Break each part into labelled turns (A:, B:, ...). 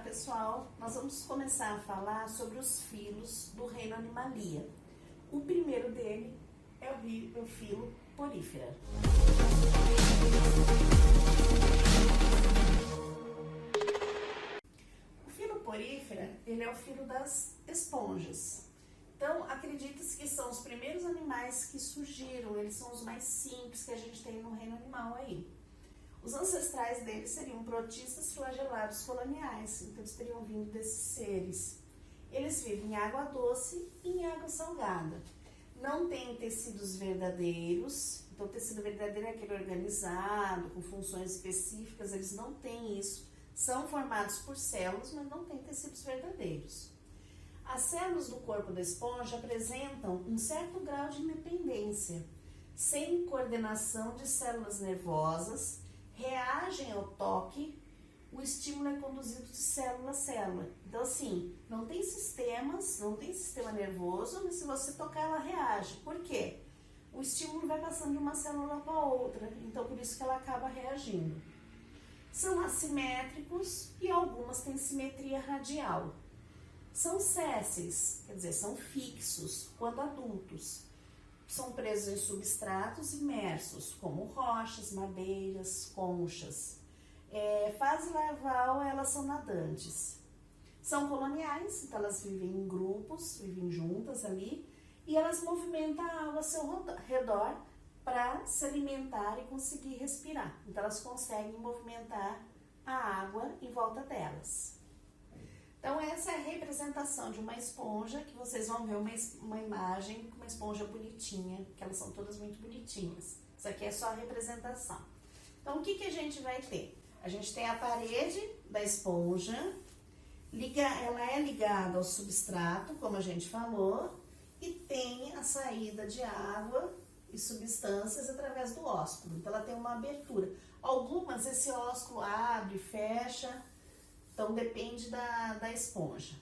A: pessoal, nós vamos começar a falar sobre os filos do reino Animalia. O primeiro dele é o filo Porifera. O filo Porifera, ele é o filo das esponjas. Então, acredita-se que são os primeiros animais que surgiram, eles são os mais simples que a gente tem no reino animal aí. Os ancestrais deles seriam protistas flagelados coloniais, então eles teriam vindo desses seres. Eles vivem em água doce e em água salgada. Não têm tecidos verdadeiros, então o tecido verdadeiro é aquele organizado, com funções específicas, eles não têm isso. São formados por células, mas não têm tecidos verdadeiros. As células do corpo da esponja apresentam um certo grau de independência, sem coordenação de células nervosas, reagem ao toque, o estímulo é conduzido de célula a célula. Então, assim, não tem sistema nervoso, mas se você tocar, ela reage. Por quê? O estímulo vai passando de uma célula para outra, então por isso que ela acaba reagindo. São assimétricos e algumas têm simetria radial. São sésseis, quer dizer, são fixos quando adultos. São presos em substratos imersos, como rochas, madeiras, conchas. Fase larval, elas são nadantes. São coloniais, então elas vivem em grupos, vivem juntas ali, e elas movimentam a água ao seu redor para se alimentar e conseguir respirar. Então elas conseguem movimentar a água em volta delas. Então, essa é a representação de uma esponja, que vocês vão ver uma imagem com uma esponja bonitinha, que elas são todas muito bonitinhas. Isso aqui é só a representação. Então, o que a gente vai ter? A gente tem a parede da esponja, ela é ligada ao substrato, como a gente falou, e tem a saída de água e substâncias através do ósculo. Então, ela tem uma abertura. Algumas, esse ósculo abre, fecha. Então, depende da esponja.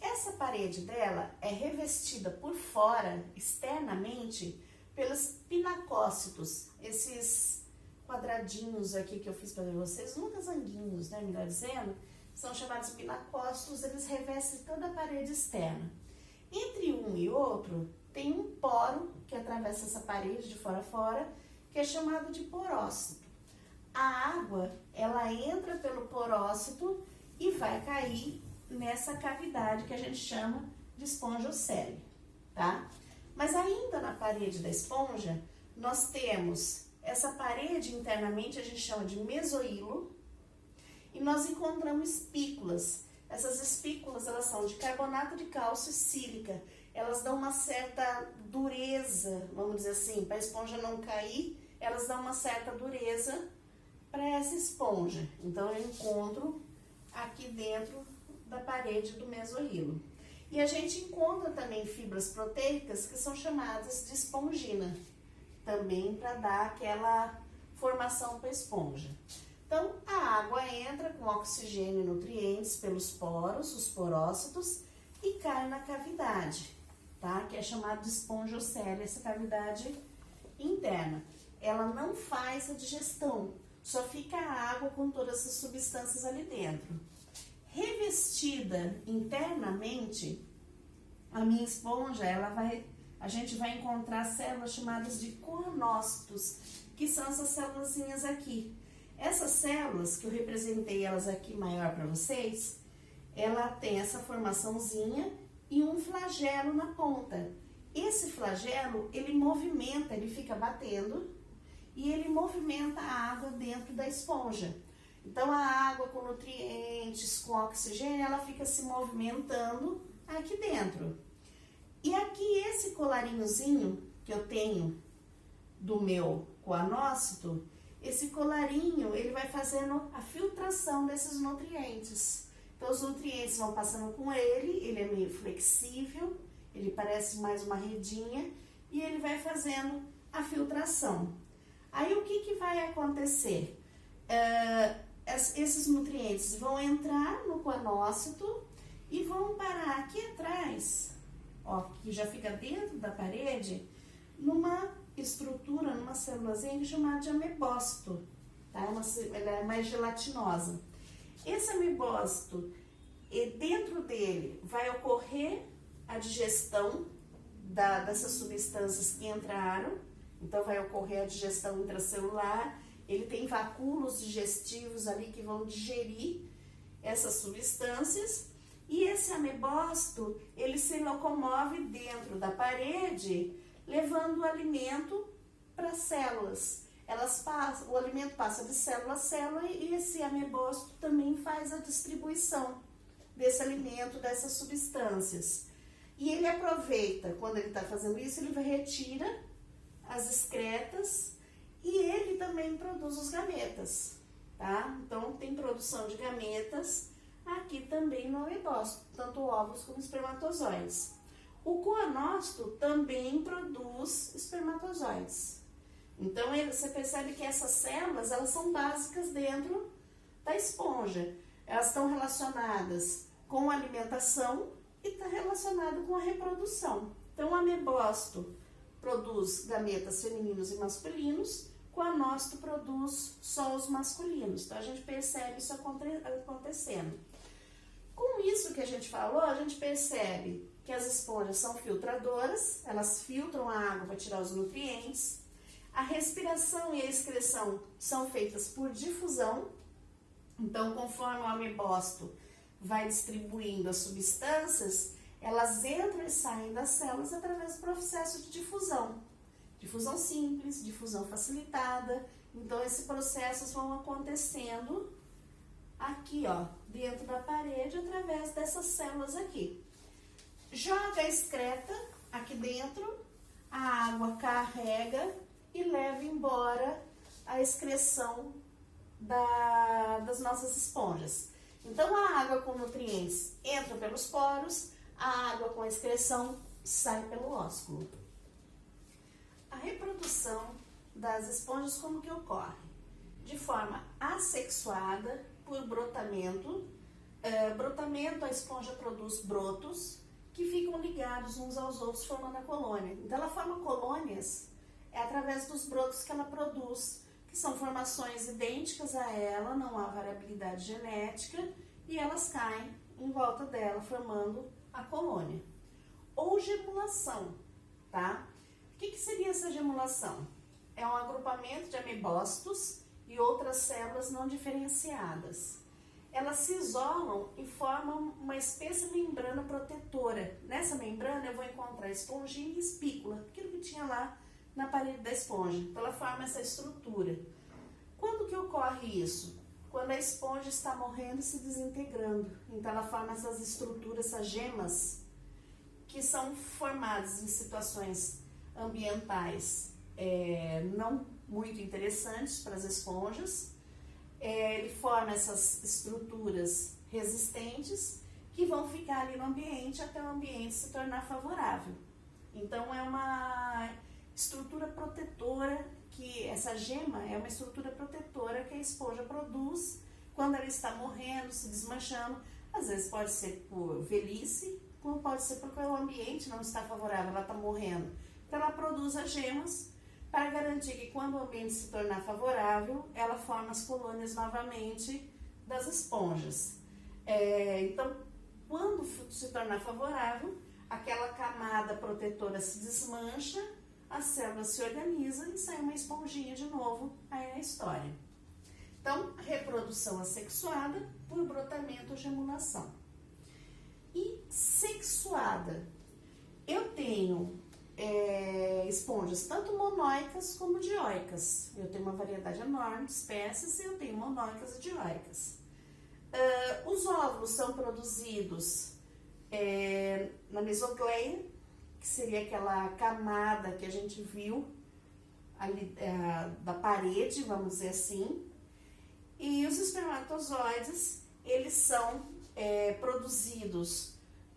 A: Essa parede dela é revestida por fora, externamente, pelos pinacócitos. Esses quadradinhos aqui que eu fiz para vocês, losanguinhos, né, melhor dizendo, são chamados pinacócitos, eles revestem toda a parede externa. Entre um e outro, tem um poro que atravessa essa parede de fora a fora, que é chamado de porócito. A água, ela entra pelo porócito e vai cair nessa cavidade que a gente chama de esponjocele, tá? Mas ainda na parede da esponja, nós temos essa parede internamente, a gente chama de mesoílo, e nós encontramos espículas. Essas espículas, elas são de carbonato de cálcio e sílica. Elas dão uma certa dureza, vamos dizer assim, para a esponja não cair, elas dão uma certa dureza para essa esponja. Então, eu encontro aqui dentro da parede do mesoílo. E a gente encontra também fibras proteicas que são chamadas de espongina, também para dar aquela formação para a esponja. Então, a água entra com oxigênio e nutrientes pelos poros, os porócitos, e cai na cavidade, tá? Que é chamada de esponjocele, essa cavidade interna. Ela não faz a digestão, só fica a água com todas as substâncias ali dentro. Revestida internamente, a minha esponja, a gente vai encontrar células chamadas de coanócitos, que são essas célulazinhas aqui. Essas células, que eu representei elas aqui maior para vocês, ela tem essa formaçãozinha e um flagelo na ponta. Esse flagelo, ele movimenta, ele fica batendo, e ele movimenta a água dentro da esponja. Então, a água com nutrientes, com oxigênio, ela fica se movimentando aqui dentro. E aqui, esse colarinhozinho que eu tenho do meu coanócito, esse colarinho, ele vai fazendo a filtração desses nutrientes. Então, os nutrientes vão passando com ele é meio flexível, ele parece mais uma redinha, e ele vai fazendo a filtração. Aí, o que vai acontecer? Esses nutrientes vão entrar no coanócito e vão parar aqui atrás, ó, que já fica dentro da parede, numa estrutura, numa célulazinha chamada de amebócito, tá? Ela é mais gelatinosa. Esse amebócito, E dentro dele vai ocorrer a digestão dessas substâncias que entraram. Então, vai ocorrer a digestão intracelular. Ele tem vacúolos digestivos ali que vão digerir essas substâncias. E esse amebócito, ele se locomove dentro da parede, levando o alimento para as células. O alimento passa de célula a célula e esse amebócito também faz a distribuição desse alimento, dessas substâncias. E ele aproveita, quando ele está fazendo isso, ele retira as excretas e ele também produz os gametas, tá? Então, tem produção de gametas aqui também no amebócito, tanto óvulos como espermatozoides. O coanócito também produz espermatozoides. Então, você percebe que essas células, elas são básicas dentro da esponja. Elas estão relacionadas com a alimentação e está relacionado com a reprodução. Então, o amebócito produz gametas femininos e masculinos, o coanócito produz só os masculinos. Então, a gente percebe isso acontecendo. Com isso que a gente falou, a gente percebe que as esponjas são filtradoras, elas filtram a água para tirar os nutrientes. A respiração e a excreção são feitas por difusão. Então, conforme o amebócito vai distribuindo as substâncias, elas entram e saem das células através do processo de difusão. Difusão simples, difusão facilitada. Então, esses processos vão acontecendo aqui, ó, dentro da parede, através dessas células aqui. Joga a excreta aqui dentro, a água carrega e leva embora a excreção das nossas esponjas. Então, a água com nutrientes entra pelos poros, a água com excreção sai pelo ósculo. A reprodução das esponjas, como que ocorre? De forma assexuada, por brotamento. Brotamento, a esponja produz brotos que ficam ligados uns aos outros, formando a colônia. Então, ela forma colônias através dos brotos que ela produz, que são formações idênticas a ela, não há variabilidade genética, e elas caem em volta dela, formando a colônia. Ou gemulação, tá? O que seria essa gemulação? É um agrupamento de amebócitos e outras células não diferenciadas. Elas se isolam e formam uma espessa membrana protetora. Nessa membrana eu vou encontrar esponjinha e espícula, aquilo que tinha lá na parede da esponja. Então, ela forma essa estrutura. Quando que ocorre isso? Quando a esponja está morrendo e se desintegrando. Então, ela forma essas estruturas, essas gemas, que são formadas em situações ambientais não muito interessantes para as esponjas. Ele forma essas estruturas resistentes que vão ficar ali no ambiente até o ambiente se tornar favorável. Então, é uma estrutura protetora, que essa gema é uma estrutura protetora que a esponja produz quando ela está morrendo, se desmanchando. Às vezes pode ser por velhice, como pode ser porque o ambiente não está favorável, ela está morrendo. Então, ela produz as gemas para garantir que quando o ambiente se tornar favorável, ela forma as colônias novamente das esponjas. Então, quando se tornar favorável, aquela camada protetora se desmancha, as células se organizam e sai uma esponjinha de novo aí na história. Então, reprodução assexuada por brotamento ou gemulação. E sexuada. Eu tenho esponjas tanto monóicas como dioicas. Eu tenho uma variedade enorme de espécies e eu tenho monóicas e dioicas. Os óvulos são produzidos na mesogleia, que seria aquela camada que a gente viu ali da parede, vamos dizer assim. E os espermatozoides, eles são produzidos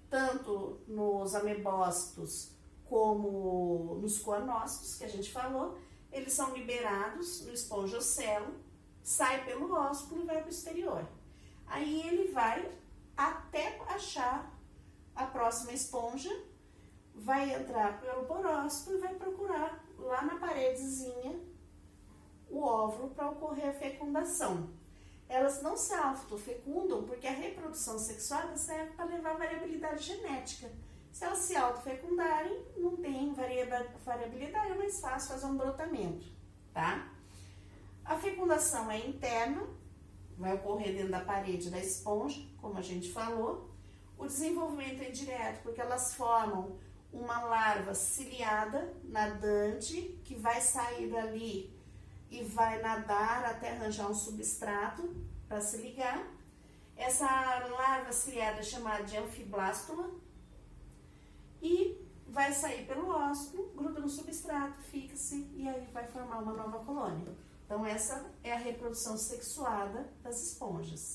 A: tanto nos amebócitos como nos coanócitos, que a gente falou. Eles são liberados no espongiocelo, sai pelo ósculo e vai para o exterior. Aí ele vai até achar a próxima esponja, vai entrar pelo porócito e vai procurar lá na paredezinha o óvulo para ocorrer a fecundação. elas não se autofecundam porque a reprodução sexuada serve para levar variabilidade genética. Se elas se autofecundarem, não tem variabilidade, é mais fácil fazer um brotamento, tá? A fecundação é interna, vai ocorrer dentro da parede da esponja, como a gente falou. O desenvolvimento é indireto, porque elas formam uma larva ciliada, nadante, que vai sair dali e vai nadar até arranjar um substrato para se ligar. Essa larva ciliada é chamada de anfiblástula e vai sair pelo ósculo, gruda no substrato, fixa-se e aí vai formar uma nova colônia. Então essa é a reprodução sexuada das esponjas.